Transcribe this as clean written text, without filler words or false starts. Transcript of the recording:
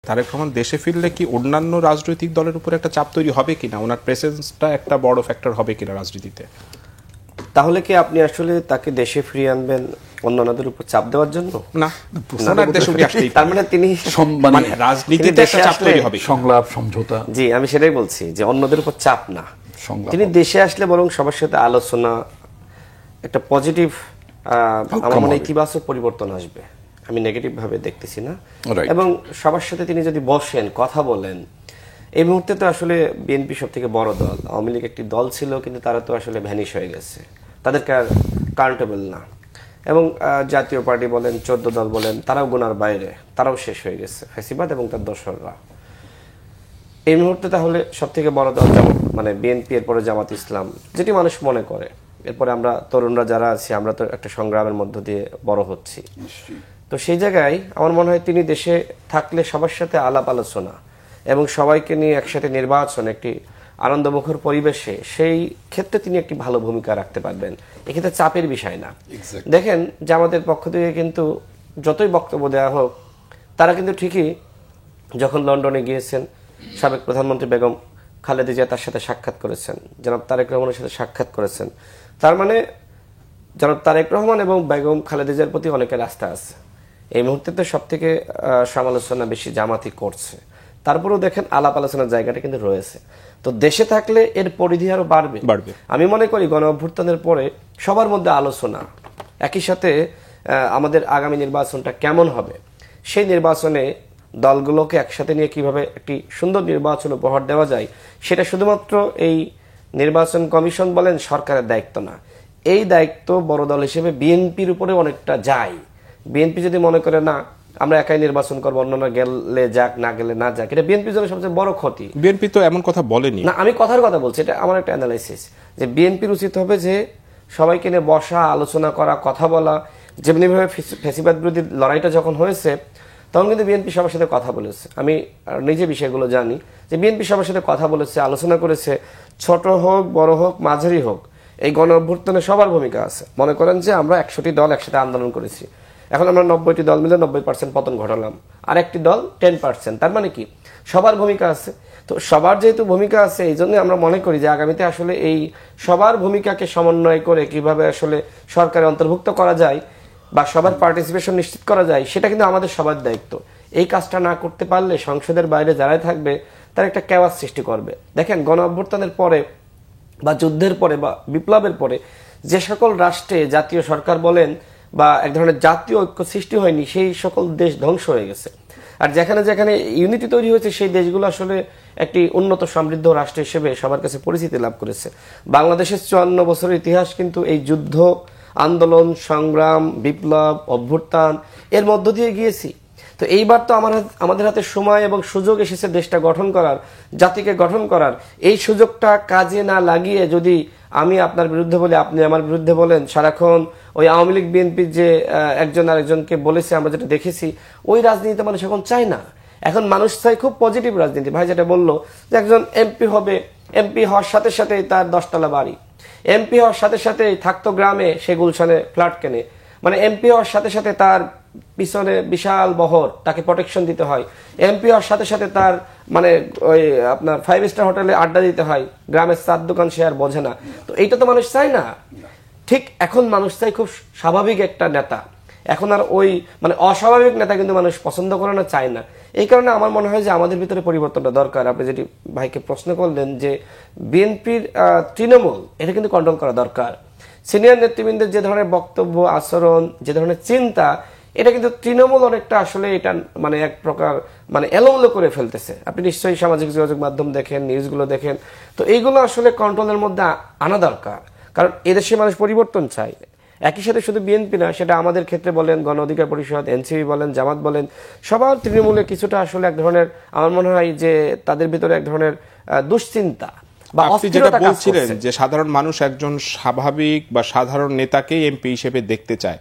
তারেক রহমান দেশে ফিরলে কি অন্যান্য রাজনৈতিক দলের উপর একটা চাপ তৈরি হবে কিনা, ওনার প্রেসেন্সটা একটা বড় ফ্যাক্টর হবে কিনা রাজনীতিতে? তাহলে কি আপনি আসলে তাকে দেশে ফিরিয়ে আনবেন অন্যান্যদের উপর চাপ দেওয়ার জন্য? না, ওনার দেশে উনি আসতেই তার মানে তিনি মানে রাজনীতিতে একটা চাপ তৈরি হবে, সংলাপ সমঝোতা। জি, আমি সেটাই বলছি যে অন্যদের উপর চাপ না, তিনি দেশে আসলে বরং সবার সাথে আলোচনা, একটা পজিটিভ আমার মনে ইতিবাচক পরিবর্তন আসবে, আমি নেগেটিভ ভাবে দেখতেছি না। এবং সবার সাথে তিনি যদি বসেন, কথা বলেন। এই মুহূর্তে তো আসলে বিএনপি সব থেকে বড় দল, আওয়ামী লীগ একটি দল ছিল কিন্তু তারা তো আসলে ভ্যানিশ হয়ে গেছে, তাদেরকে আর কাউন্টেবল না। এবং জাতীয় পার্টি বলেন, 14 দল বলেন, তারাও গোনার বাইরে, তারাও শেষ হয়ে গেছে, ফ্যাসিবাদ এবং তার দোসররা। এই মুহূর্তে তাহলে সব থেকে বড় দল মানে বিএনপি, এরপরে জামাত ইসলাম, যেটি মানুষ মনে করে। এরপরে আমরা তরুণরা যারা আছি, আমরা তো একটা সংগ্রামের মধ্য দিয়ে বড় হচ্ছি। তো সেই জায়গায় আমার মনে হয় তিনি দেশে থাকলে সবার সাথে আলাপ আলোচনা এবং সবাইকে নিয়ে একসাথে নির্বাচন, একটি আনন্দমুখর পরিবেশে, সেই ক্ষেত্রে তিনি একটি ভালো ভূমিকা রাখতে পারবেন। এক্ষেত্রে চাপের বিষয় না। দেখেন যে আমাদের পক্ষ থেকে কিন্তু যতই বক্তব্য দেওয়া হোক, তারা কিন্তু ঠিকই যখন লন্ডনে গিয়েছেন, সাবেক প্রধানমন্ত্রী বেগম খালেদা জিয়া তার সাথে সাক্ষাৎ করেছেন, জনাব তারেক রহমানের সাথে সাক্ষাৎ করেছেন। তার মানে জনাব তারেক রহমান এবং বেগম খালেদা জিয়ার প্রতি অনেকের আস্থা আছে। এই মুহূর্তে তো সব থেকে সমালোচনা বেশি জামাতি করছে, তারপরেও দেখেন আলাপ আলোচনার জায়গাটা কিন্তু রয়েছে। তো দেশে থাকলে এর পরিধি আরো বাড়বে। আমি মনে করি গণ অভ্যুত্থানের পরে সবার মধ্যে আলোচনা, একই সাথে আমাদের আগামী নির্বাচনটা কেমন হবে, সেই নির্বাচনে দলগুলোকে একসাথে নিয়ে কিভাবে একটি সুন্দর নির্বাচন উপহার দেওয়া যায়, সেটা শুধুমাত্র এই নির্বাচন কমিশন বলেন সরকারের দায়িত্ব না। এই দায়িত্ব বড় দল হিসেবে বিএনপির উপরে অনেকটা যায়। বিএনপি যদি মনে করে না আমরা একাই নির্বাচন করবো, অন্যরা গেলে যাক, না গেলে না যাক, এটা বিএনপির জন্য সবচেয়ে বড় ক্ষতি। বিএনপি তো এমন কথা বলেনি। না, আমি কথার কথা বলছি, এটা আমার একটা অ্যানালাইসিস, যে বিএনপির উচিত হবে যে সবাইকে নিয়ে বসা, আলোচনা করা, কথা বলা। যেমনিভাবে ফ্যাসিবাদ বিরোধী লড়াইটা যখন হয়েছে, তখন কিন্তু বিএনপি সবার সাথে কথা বলেছে। আমি নিজে বিষয়গুলো জানি যে বিএনপি সবার সাথে কথা বলেছে, আলোচনা করেছে। ছোট হোক, বড় হোক, মাঝারি হোক, এই গণ অভ্যুত্থানে সবার ভূমিকা আছে। মনে করেন যে আমরা 100টি দল একসাথে আন্দোলন করেছি, এখন আমরা 90টি দল মিলে 90% পতন ঘটালাম, আর একটি দল 10%। তার মানে কি সবার ভূমিকা আছে। তো সবার যেহেতু ভূমিকা আছে, এই জন্য আমরা মনে করি যে আগামীতে আসলে এই সবার ভূমিকাকে সমন্বয় করে কিভাবে আসলে সরকারে অন্তর্ভুক্ত করা যায় বা সবার পার্টিসিপেশন নিশ্চিত করা যায়, সেটা কিন্তু আমাদের সবার দায়িত্ব। এই কাজটা না করতে পারলে সংসদের বাইরে যারাই থাকবে তারা একটা কেওয়াস সৃষ্টি করবে। দেখেন গণ অভ্যুত্থানের পরে বা যুদ্ধের পরে বা বিপ্লবের পরে যে সকল রাষ্ট্রে জাতীয় সরকার বলেন বা এক ধরনের জাতীয় ঐক্য সৃষ্টি হয়নি, সেই সকল দেশ ধ্বংস হয়ে গেছে। আর যেখানে যেখানে ইউনিটি তৈরি হয়েছে, সেই দেশগুলো আসলে একটি উন্নত সমৃদ্ধ রাষ্ট্র হিসেবে সবার কাছে পরিচিতি লাভ করেছে। বাংলাদেশের 54 বছরের ইতিহাস কিন্তু এই যুদ্ধ, আন্দোলন, সংগ্রাম, বিপ্লব, অভ্যুত্থান এর মধ্য দিয়ে গিয়েছি। তো এইবার তো আমাদের হাতে সময় এবং সুযোগ এসেছে দেশটা গঠন করার, জাতিকে গঠন করার। এই সুযোগটা কাজে না লাগিয়ে যদি আমি আপনার বিরুদ্ধে বলি, আপনি আমার বিরুদ্ধে বলেন, সারাক্ষণ ওই আওয়ামী লীগ বিএনপির যে একজন আরেকজনকে বলেছে, আমরা যেটা দেখেছি, ওই রাজনীতিতে মানুষ এখন চায় না। এখন মানুষ চায় খুব পজিটিভ রাজনীতি। ভাই যেটা বললো যে একজন এমপি হবে, এমপি হওয়ার সাথে সাথে তার 10তলা বাড়ি, এমপি হওয়ার সাথে সাথে থাকতো গ্রামে, সে গুলশানে ফ্ল্যাট কেনে, মানে এমপি হওয়ার সাথে সাথে তার পিছনে বিশাল বহর, তাকে প্রোটেকশন দিতে হয়। এমপি হওয়ার সাথে সাথে তার মানে ওই আপনার 5 স্টার হোটেলে আড্ডা দিতে হয়, গ্রামের 4 দোকান সে আর বোঝে না। তো এইটা তো মানুষ চায় না। ঠিক এখন মানুষ চায় খুব স্বাভাবিক একটা নেতা। এখন আর ওই মানে অস্বাভাবিক নেতা কিন্তু মানুষ পছন্দ করে না, চায় না। এই কারণে আমার মনে হয় যে আমাদের ভিতরে পরিবর্তনটা দরকার। আপনি যেটি ভাইকে প্রশ্ন করলেন যে বিএনপির তৃণমূল, এটা কিন্তু কন্ট্রোল করা দরকার। সিনিয়র নেতৃবৃন্দের যে ধরনের বক্তব্য, আচরণ, যে ধরনের চিন্তা, এটা কিন্তু তৃণমূল অনেকটা আসলে এটা মানে এক প্রকার মানে এলোমেলো করে ফেলতেছে। আপনি নিশ্চয়ই সামাজিক যোগাযোগ মাধ্যম দেখেন, নিউজগুলো দেখেন। তো এইগুলো আসলে কন্ট্রোলের মধ্যে আনা দরকার, কারণ এদেশে মানুষ পরিবর্তন চায়। একই সাথে শুধু বিএনপি না, সেটা আমাদের ক্ষেত্রে বলেন, গণ অধিকার পরিষদ, এনসিপি বলেন, জামাত বলেন, সবার তৃণমূলে কিছুটা আসলে এক ধরনের আমার মনে হয় যে তাদের ভিতরে এক ধরনের দুশ্চিন্তা। আপনি যেটা বলছিলেন যে সাধারণ মানুষ একজন স্বাভাবিক বা সাধারণ নেতাকেই এমপি হিসেবে দেখতে চায়,